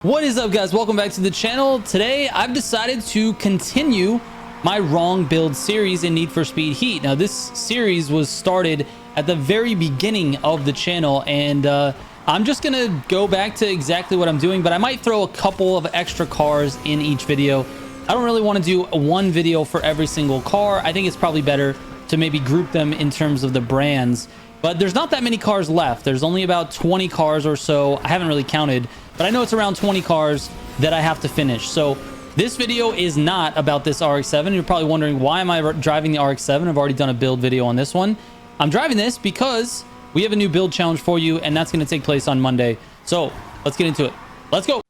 What is up, guys? Welcome back to the channel. Today I've decided to continue my wrong build series in Need for Speed Heat. Now this series was started at the very beginning of the channel, and I'm just gonna go back to exactly what I'm doing, but I might throw a couple of extra cars in each video. I don't really want to do one video for every single car. I think it's probably better to maybe group them in terms of the brands, but there's not that many cars left. There's only about 20 cars or so. I haven't really counted, but I know it's around 20 cars that I have to finish. So this video is not about this RX-7. You're probably wondering, why am I driving the RX-7? I've already done a build video on this one. I'm driving this because we have a new build challenge for you, and that's going to take place on Monday. So let's get into it. Let's go.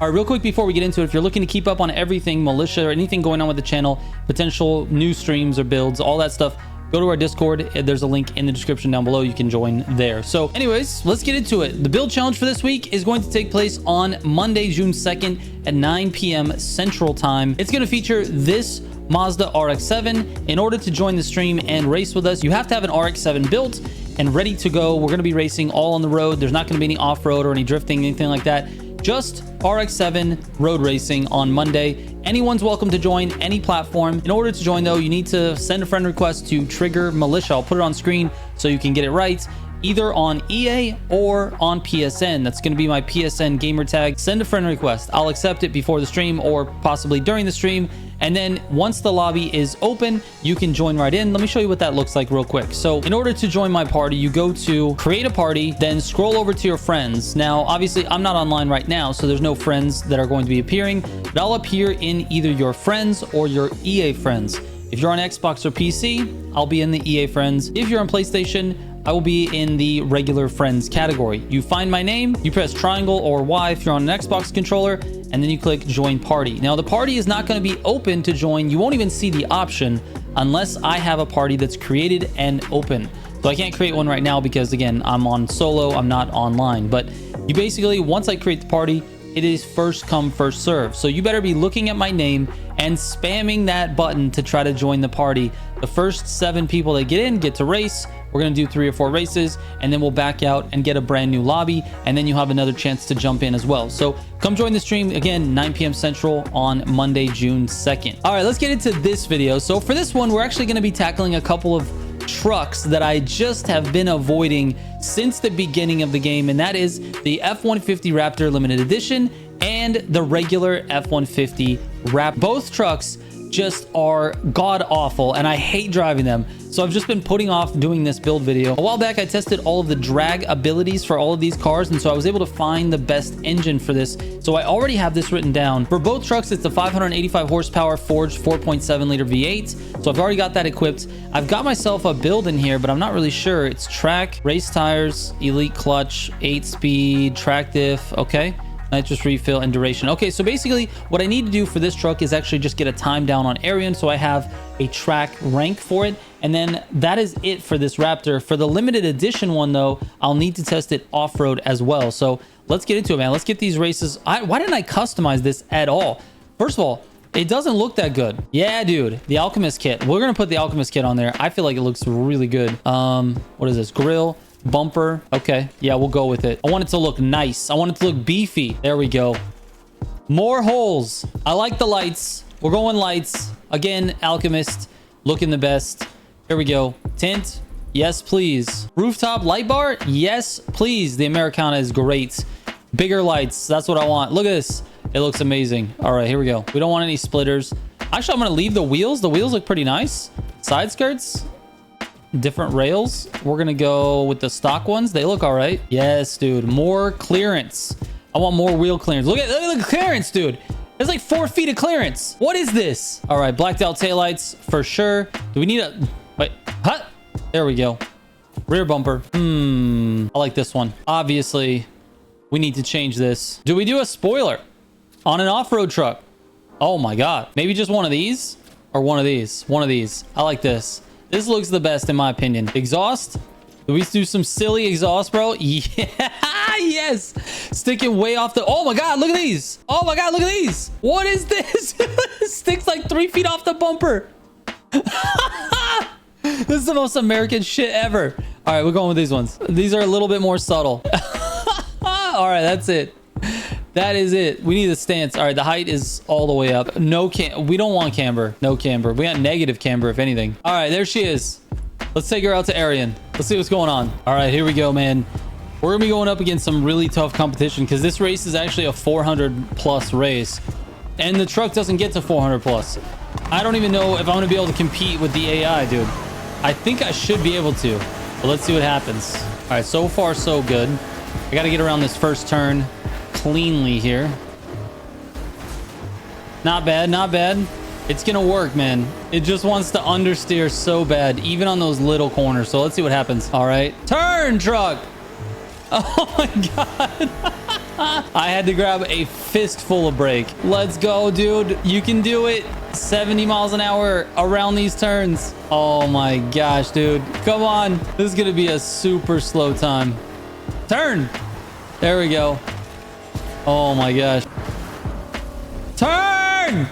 All right, real quick before we get into it, if you're looking to keep up on everything Militia or anything going on with the channel, potential new streams or builds, all that stuff, go to our Discord. There's a link in the description down below. You can join there. So anyways, let's get into it. The build challenge for this week is going to take place on Monday, June 2nd at 9 p.m. Central Time. It's going to feature this Mazda RX-7. In order to join the stream and race with us, you have to have an RX-7 built and ready to go. We're going to be racing all on the road. There's not going to be any off-road or any drifting, anything like that. Just RX-7 road racing on Monday. Anyone's welcome to join any platform. In order to join, though, you need to send a friend request to Trigger Militia. I'll put it on screen so you can get it right, either on EA or on PSN. That's going to be my PSN gamer tag. Send a friend request. I'll accept it before the stream or possibly during the stream. And then once the lobby is open, you can join right in. Let me show you what that looks like real quick. So in order to join my party, you go to create a party, then scroll over to your friends. Now, obviously, I'm not online right now, so there's no friends that are going to be appearing, but I'll appear in either your friends or your EA friends. If you're on Xbox or PC, I'll be in the EA friends. If you're on PlayStation, I will be in the regular friends category. You find my name, you press triangle or Y if you're on an Xbox controller, and then you click join party. Now the party is not going to be open to join. You won't even see the option unless I have a party that's created and open. So I can't create one right now because, again, I'm on solo, I'm not online. But you basically, once I create the party, it is first come, first serve. So you better be looking at my name and spamming that button to try to join the party. The first 7 people that get in get to race. We're going to do 3 or 4 races, and then we'll back out and get a brand new lobby, and then you have another chance to jump in as well. So come join the stream, again, 9 p.m. Central on Monday, June 2nd. All right, let's get into this video. So for this one, we're actually going to be tackling a couple of trucks that I just have been avoiding since the beginning of the game, and that is the F-150 Raptor Limited Edition and the regular F-150 Raptor. Both trucks just are god-awful, and I hate driving them. So I've just been putting off doing this build video. A while back, I tested all of the drag abilities for all of these cars, and so I was able to find the best engine for this. So I already have this written down. For both trucks, it's the 585 horsepower forged 4.7 liter V8. So I've already got that equipped. I've got myself a build in here, but I'm not really sure. It's track, race tires, elite clutch, 8-speed, track diff, okay. Nitrous refill and duration. Okay, so basically what I need to do for this truck is actually just get a time down on Arian, so I have a track rank for it, and then that is it for this Raptor. For the limited edition one, though, I'll need to test it off-road as well. So let's get into it, man. Let's get these races. Why didn't I customize this at all? First of all, it doesn't look that good. Yeah, dude, the Alchemist kit. We're gonna put the Alchemist kit on there. I feel like it looks really good. What is this? Grill, bumper. Okay, yeah, we'll go with it. I want it to look nice. I want it to look beefy. There we go. More holes. I like the lights. We're going lights. Again, Alchemist looking the best. Here we go. Tint. Yes, please. Rooftop light bar. Yes, please. The Americana is great. Bigger lights. That's what I want. Look at this. It looks amazing. All right, here we go. We don't want any splitters. Actually, I'm going to leave the wheels. The wheels look pretty nice. Side skirts. Different rails. We're gonna go with the stock ones. They look all right. Yes, dude. More clearance. I want more wheel clearance. Look at the clearance, dude. There's like 4 feet of clearance. What is this? All right, blacked out taillights for sure. Do we need a wait? Huh? There we go. Rear bumper. I like this one. Obviously, we need to change this. Do we do a spoiler on an off-road truck? Oh my god. Maybe just one of these or one of these. One of these. I like this. This looks the best in my opinion. Exhaust. Do we do some silly exhaust, bro? Yeah, yes. Sticking way off the... Oh my god, look at these. Oh my god, look at these. What is this? Sticks like 3 feet off the bumper. This is the most American shit ever. All right, we're going with these ones. These are a little bit more subtle. All right, that's it. That is it. We need a stance. All right, the height is all the way up. No we don't want camber. No camber. We got negative camber, if anything. All right, there she is. Let's take her out to Arian. Let's see what's going on. All right, here we go, man. We're gonna be going up against some really tough competition because this race is actually a 400+ race, and the truck doesn't get to 400+. I don't even know if I'm gonna be able to compete with the AI, dude. I think I should be able to, but let's see what happens. All right, so far so good. I gotta get around this first turn cleanly here. Not bad, not bad. It's gonna work, man. It just wants to understeer so bad, even on those little corners. So let's see what happens. All right, turn, truck. Oh my god. I had to grab a fistful of brake. Let's go, dude. You can do it. 70 miles an hour around these turns. Oh my gosh, dude. Come on. This is gonna be a super slow time. Turn. There we go. Oh my gosh. Turn!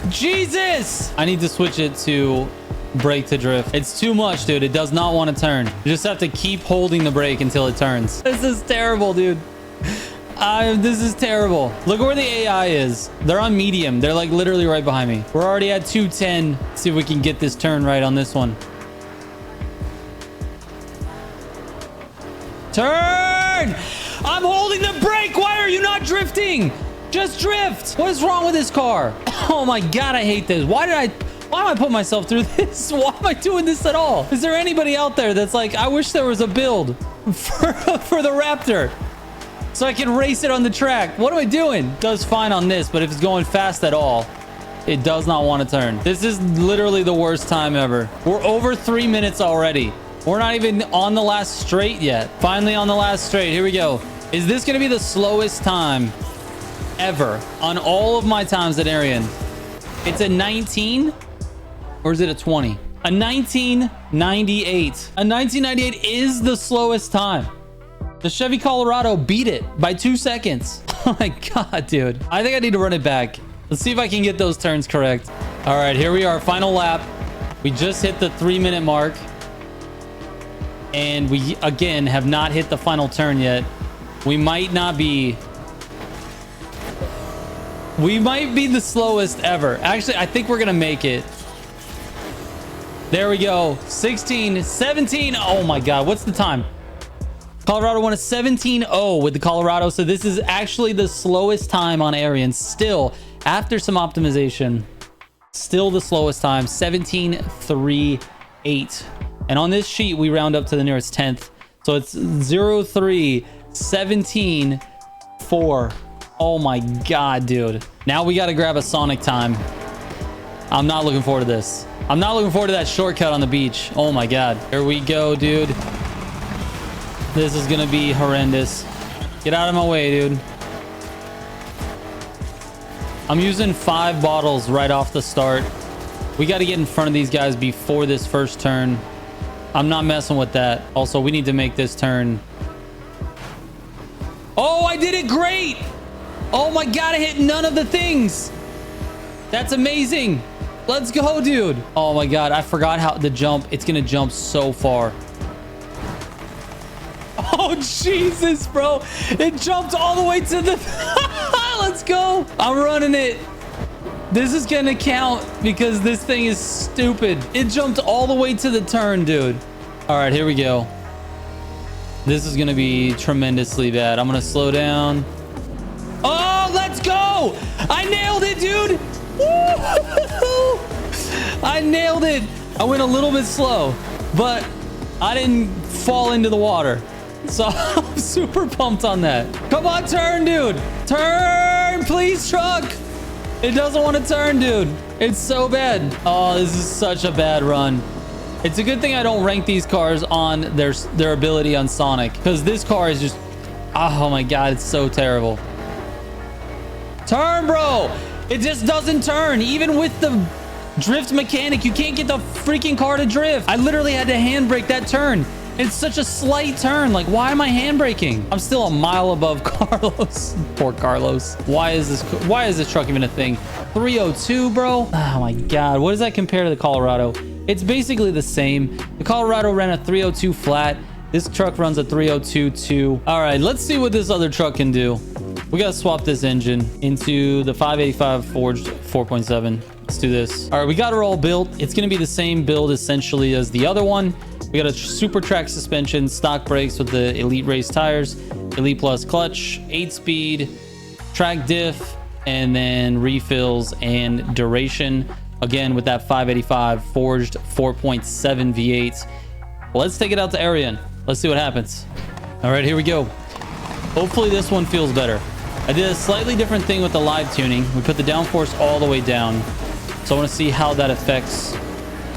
Jesus! I need to switch it to brake to drift. It's too much, dude. It does not want to turn. You just have to keep holding the brake until it turns. This is terrible, dude. This is terrible. Look where the AI is. They're on medium. They're like literally right behind me. We're already at 210. Let's see if we can get this turn right on this one. Turn! I'm holding the brake. Why are you not drifting? Just drift. What is wrong with this car? Oh my god, I hate this. Why am I putting myself through this? Why am I doing this at all? Is there anybody out there that's like, I wish there was a build for the Raptor so I can race it on the track? What am I doing? Does fine on this, but if it's going fast at all, it does not want to turn. This is literally the worst time ever. We're over 3 minutes already. We're not even on the last straight yet. Finally on the last straight. Here we go. Is this going to be the slowest time ever on all of my times at Arian? It's a 19 or is it a 20? A 1998. A 1998 is the slowest time. The Chevy Colorado beat it by 2 seconds. Oh my god, dude. I think I need to run it back. Let's see if I can get those turns correct. All right, here we are. Final lap. We just hit the 3-minute mark. And we, again, have not hit the final turn yet. We might be the slowest ever. Actually, I think we're going to make it. There we go. 16, 17. Oh my God. What's the time? Colorado won a 17-0 with the Colorado. So this is actually the slowest time on Arian. Still, after some optimization, still the slowest time. 17.38. And on this sheet, we round up to the nearest 10th. So it's 03, 17, 4. Oh my God, dude. Now we got to grab a Sonic time. I'm not looking forward to this. I'm not looking forward to that shortcut on the beach. Oh my God. Here we go, dude. This is going to be horrendous. Get out of my way, dude. I'm using 5 bottles right off the start. We got to get in front of these guys before this first turn. I'm not messing with that. Also, we need to make this turn. Oh, I did it great. Oh my God, I hit none of the things. That's amazing. Let's go, dude. Oh my God, I forgot how the jump. It's going to jump so far. Oh, Jesus, bro. It jumped all the way to the... Let's go. I'm running it. This is going to count because this thing is stupid. It jumped all the way to the turn, dude. All right, here we go. This is going to be tremendously bad. I'm going to slow down. Oh, let's go. I nailed it, dude. Woo! I nailed it. I went a little bit slow, but I didn't fall into the water. So I'm super pumped on that. Come on, turn, dude. Turn, please, truck. It doesn't want to turn, dude. It's so bad. Oh, this is such a bad run. It's a good thing I don't rank these cars on their ability on Sonic, because this car is just... Oh my God, it's so terrible. Turn, bro. It just doesn't turn. Even with the drift mechanic, you can't get the freaking car to drift. I literally had to handbrake that turn. It's such a slight turn. Like, why am I handbraking? I'm still a mile above Carlos. Poor Carlos. Why is this truck even a thing? 302, bro. Oh my God. What does that compare to the Colorado? It's basically the same. The Colorado ran a 302 flat. This truck runs a 302.2. All right, let's see what this other truck can do. We got to swap this engine into the 585 forged 4.7. Let's do this. All right, we got her all built. It's going to be the same build essentially as the other one. We got a super track suspension, stock brakes with the Elite Race tires, Elite Plus clutch, 8-speed, track diff, and then refills and duration. Again, with that 585 forged 4.7 V8. Let's take it out to Arian. Let's see what happens. All right, here we go. Hopefully this one feels better. I did a slightly different thing with the live tuning. We put the downforce all the way down. So I want to see how that affects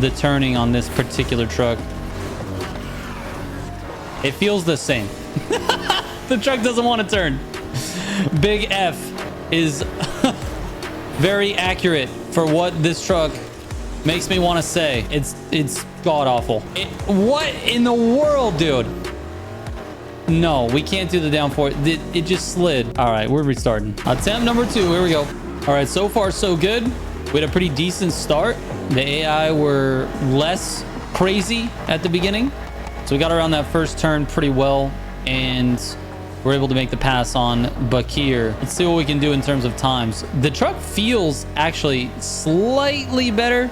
the turning on this particular truck. It feels the same. The truck doesn't want to turn. Big F is very accurate for what this truck makes me want to say. It's god awful. What in the world, dude? No, we can't do the downforce. It just slid. All right, we're restarting. Attempt number 2. Here we go. All right, so far so good. We had a pretty decent start. The AI were less crazy at the beginning. So we got around that first turn pretty well, and we're able to make the pass on Bakir. Let's see what we can do in terms of times. The truck feels actually slightly better,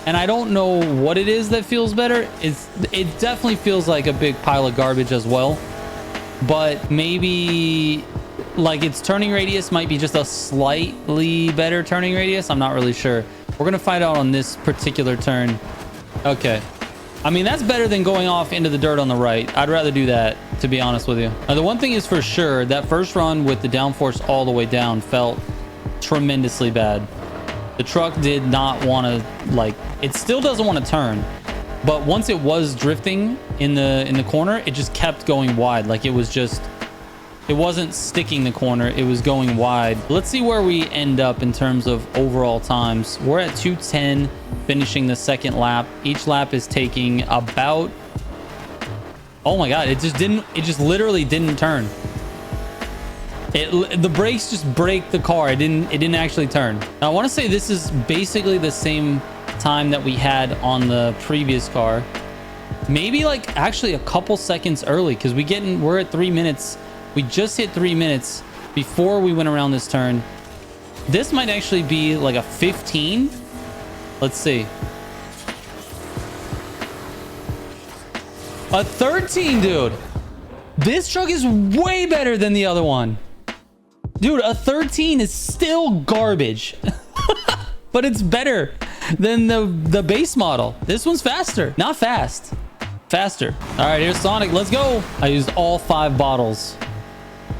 and I don't know what it is that feels better. It definitely feels like a big pile of garbage as well, but maybe like its turning radius might be just a slightly better turning radius. I'm not really sure. We're gonna find out on this particular turn. Okay. I mean, that's better than going off into the dirt on the right. I'd rather do that, to be honest with you. Now, the one thing is for sure, that first run with the downforce all the way down felt tremendously bad. The truck did not want to, like, it still doesn't want to turn. But once it was drifting in the corner, it just kept going wide. Like, it wasn't sticking the corner. It was going wide. Let's see where we end up in terms of overall times. We're at 2:10. Finishing the second lap. Each lap is taking about, oh my god, it just literally didn't turn. The brakes just brake the car. It didn't actually turn. Now, I want to say this is basically the same time that we had on the previous car. Maybe like actually a couple seconds early, because we're at 3 minutes. We just hit 3 minutes before we went around this turn. This might actually be like a 15. Let's see. A 13, dude. This truck is way better than the other one. Dude, a 13 is still garbage. But it's better than the base model. This one's faster. Not fast. Faster. All right, here's Sonic. Let's go. I used all 5 bottles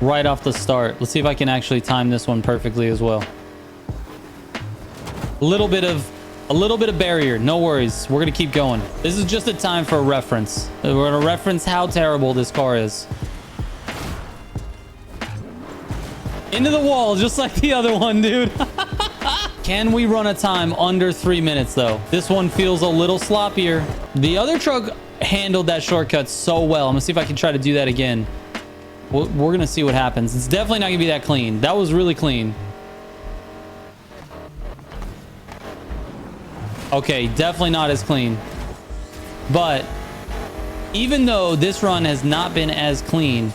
right off the start. Let's see if I can actually time this one perfectly as well. A little bit of barrier. No worries. We're going to keep going. This is just a time for a reference. We're going to reference how terrible this car is. Into the wall, just like the other one, dude. Can we run a time under 3 minutes, though? This one feels a little sloppier. The other truck handled that shortcut so well. I'm going to see if I can try to do that again. We're going to see what happens. It's definitely not going to be that clean. That was really clean. Okay, definitely not as clean. But even though this run has not been as clean,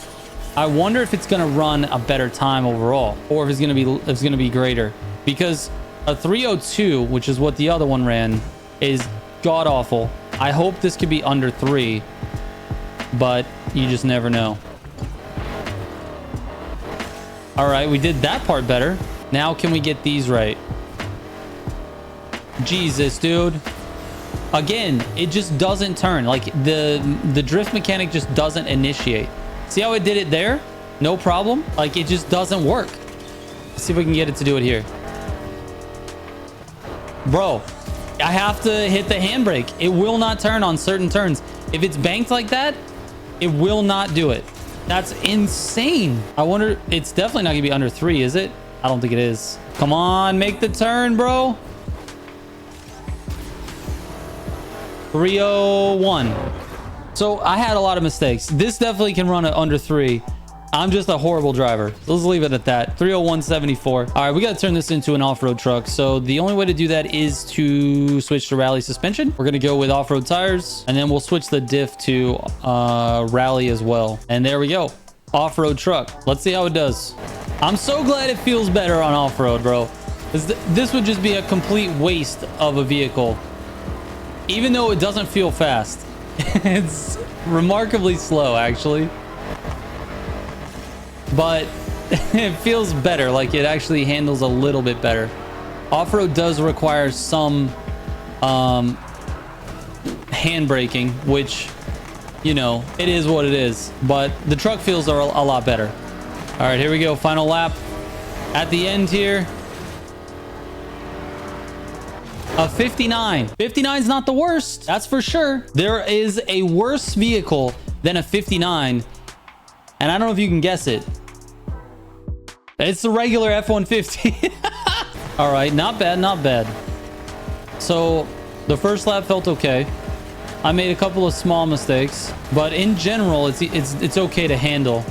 I wonder if it's going to run a better time overall, or if it's going to be greater, because a 302, which is what the other one ran, is god awful. I hope this could be under 3, but you just never know. All right, we did that part better. Now can we get these right? Jesus, dude. Again, it just doesn't turn. Like the drift mechanic just doesn't initiate. See how it did it there? No problem. Like, it just doesn't work. Let's see if we can get it to do it here. Bro, I have to hit the handbrake. It will not turn on certain turns. If it's banked like that, it will not do it. That's insane. I wonder, it's definitely not gonna be under 3, is it? I don't think it is. Come on, make the turn, bro. 301. So I had a lot of mistakes. This definitely can run at under 3. I'm just a horrible driver. Let's leave it at that. 301.74. All right, we got to turn this into an off-road truck. So the only way to do that is to switch to rally suspension. We're going to go with off-road tires, and then we'll switch the diff to rally as well. And there we go. Off-road truck. Let's see how it does. I'm so glad it feels better on off-road, bro. This would just be a complete waste of a vehicle. Even though it doesn't feel fast. It's remarkably slow, actually. But it feels better. Like it actually handles a little bit better. Off-road does require some hand braking, which, you know, it is what it is. But the truck feels a lot better. All right, here we go. Final lap. At the end here. A 59. 59 is not the worst. That's for sure. There is a worse vehicle than a 59. And I don't know if you can guess it. It's the regular F-150. All right, not bad, not bad. So the first lap felt okay. I made a couple of small mistakes, but in general, it's okay to handle.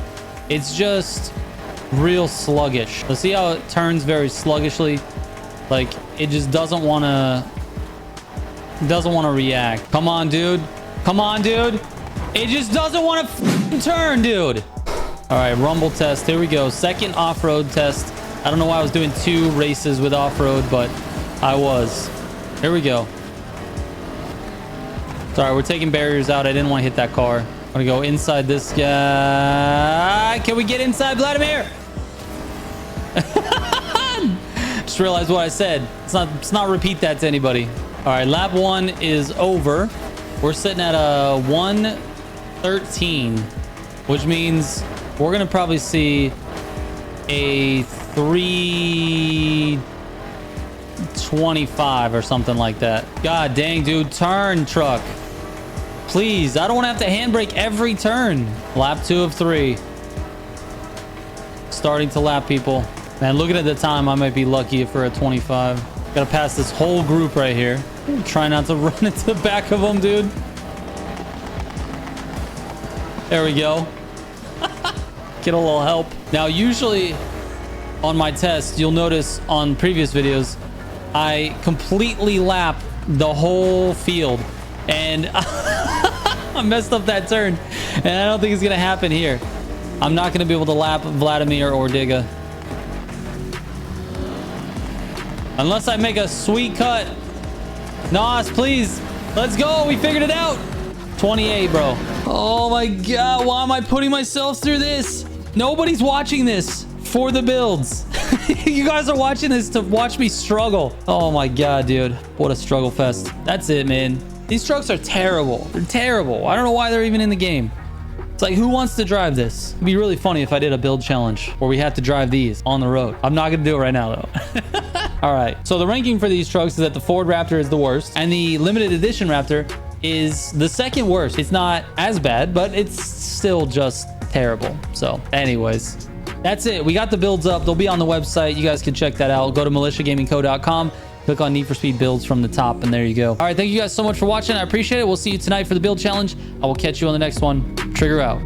It's just real sluggish. Let's see how it turns very sluggishly. Like it just doesn't want to react. Come on, dude. Come on, dude. It just doesn't want to turn, dude. All right, rumble test. Here we go. Second off-road test. I don't know why I was doing 2 races with off-road, but I was. Here we go. Sorry, we're taking barriers out. I didn't want to hit that car. I'm gonna go inside this guy. Can we get inside, Vladimir? Just realized what I said. Let's not repeat that to anybody. All right, lap 1 is over. We're sitting at a 1:13, which means we're gonna probably see a 3:25 or something like that. God dang, dude, turn, truck. Please, I don't want to have to handbrake every turn. Lap 2 of 3. Starting to lap, people. Man, looking at the time, I might be lucky for a 25. Gotta pass this whole group right here. Try not to run into the back of them, dude. There we go. Get a little help. Now, usually on my test, you'll notice on previous videos, I completely lap the whole field. And I messed up that turn. And I don't think it's going to happen here. I'm not going to be able to lap Vladimir or Digga. Unless I make a sweet cut. Nos, please. Let's go. We figured it out. 28, bro. Oh my God. Why am I putting myself through this? Nobody's watching this for the builds. You guys are watching this to watch me struggle. Oh my God, dude. What a struggle fest. That's it, man. These trucks are terrible. They're terrible. I don't know why they're even in the game. It's like, who wants to drive this? It'd be really funny if I did a build challenge where we had to drive these on the road. I'm not going to do it right now, though. All right. So the ranking for these trucks is that the Ford Raptor is the worst, and the limited edition Raptor is the second worst. It's not as bad, but it's still just terrible. So anyways, that's it. We got the builds up. They'll be on the website. You guys can check that out. Go to militiagamingco.com. Click on Need for Speed builds from the top, and there you go. All right, thank you guys so much for watching. I appreciate it. We'll see you tonight for the build challenge. I will catch you on the next one. Trigger out.